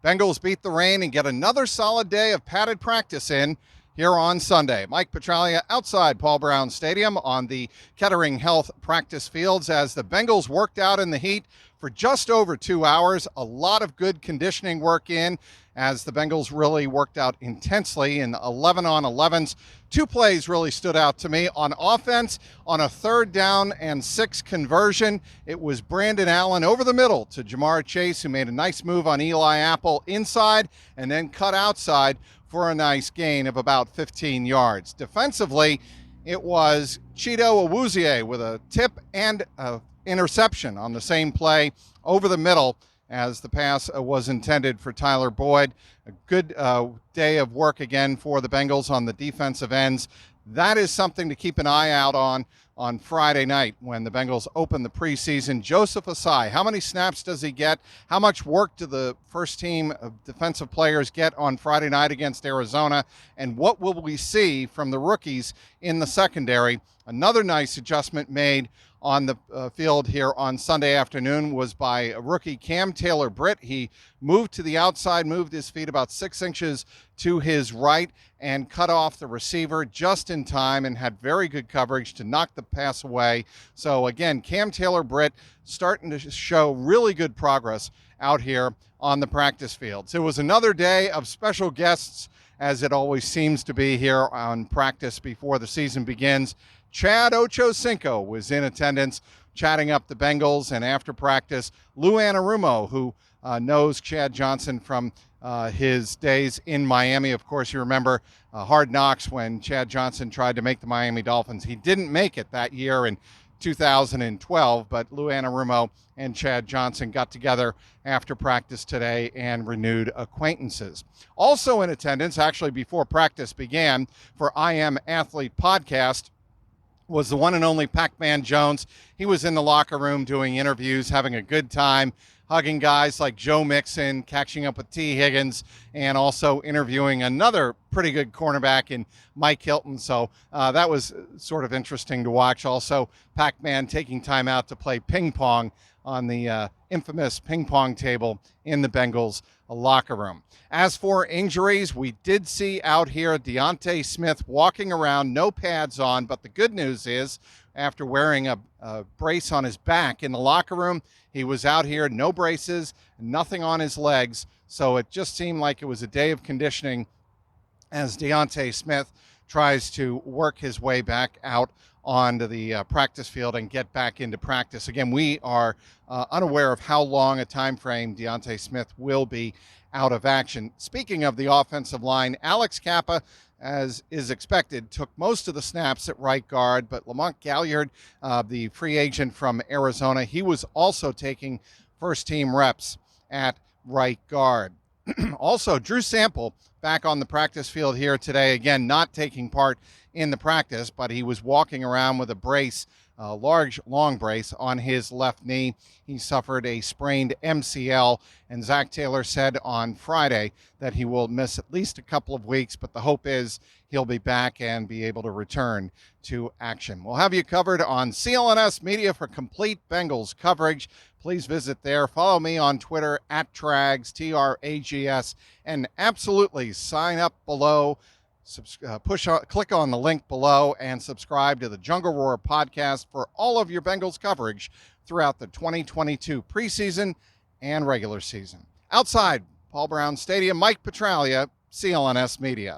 Bengals beat the rain and get another solid day of padded practice in here on Sunday. Mike Petraglia outside Paul Brown Stadium on the Kettering Health practice fields as the Bengals worked out in the heat for just over 2 hours. A lot of good conditioning work in as the Bengals really worked out intensely in 11-on-11s. 2 plays really stood out to me. On offense, on a 3rd down and 6 conversion, it was Brandon Allen over the middle to Jamar Chase, who made a nice move on Eli Apple inside and then cut outside for a nice gain of about 15 yards. Defensively, it was Chido Awuzie with a tip and an interception on the same play over the middle as the pass was intended for Tyler Boyd. A good day of work again for the Bengals on the defensive ends. That is something to keep an eye out on Friday night when the Bengals open the preseason. Joseph Asai, how many snaps does he get? How much work do the first team of defensive players get on Friday night against Arizona? And what will we see from the rookies in the secondary? Another nice adjustment made on the field here on Sunday afternoon was by rookie Taylor Britt. He moved to the outside, moved his feet about 6 inches to his right and cut off the receiver just in time and had very good coverage to knock the pass away. So again, Taylor Britt starting to show really good progress out here on the practice fields. It was another day of special guests, as it always seems to be here on practice before the season begins. Chad Ochocinco was in attendance, chatting up the Bengals, and after practice, Lou Anarumo, who knows Chad Johnson from his days in Miami. Of course, you remember Hard Knocks when Chad Johnson tried to make the Miami Dolphins. He didn't make it that year in 2012, but Lou Anarumo and Chad Johnson got together after practice today and renewed acquaintances. Also in attendance, actually before practice began, for I Am Athlete podcast, was the one and only Pacman Jones. He was in the locker room doing interviews, having a good time, hugging guys like Joe Mixon, catching up with T. Higgins, and also interviewing another pretty good cornerback in Mike Hilton. So that was sort of interesting to watch. Also, Pac-Man taking time out to play ping pong on the infamous ping pong table in the Bengals locker room. As for injuries, we did see out here Deontay Smith walking around, no pads on, but the good news is after wearing a brace on his back in the locker room, he was out here, no braces, nothing on his legs. So it just seemed like it was a day of conditioning as Deontay Smith tries to work his way back out onto the practice field and get back into practice. Again, we are unaware of how long a time frame Deontay Smith will be out of action. Speaking of the offensive line, Alex Kappa, as is expected, took most of the snaps at right guard, but Lamont Galliard, the free agent from Arizona, he was also taking first team reps at right guard. Also, Drew Sample back on the practice field here today, again, not taking part in the practice, but he was walking around with a brace, a large, long brace on his left knee. He suffered a sprained MCL, and Zach Taylor said on Friday that he will miss at least a couple of weeks, but the hope is he'll be back and be able to return to action. We'll have you covered on CLNS Media for complete Bengals coverage. Please visit there. Follow me on Twitter at Trags, Trags, and absolutely sign up below. Click on the link below and subscribe to the Jungle Roar podcast for all of your Bengals coverage throughout the 2022 preseason and regular season. Outside Paul Brown Stadium, Mike Petraglia, CLNS Media.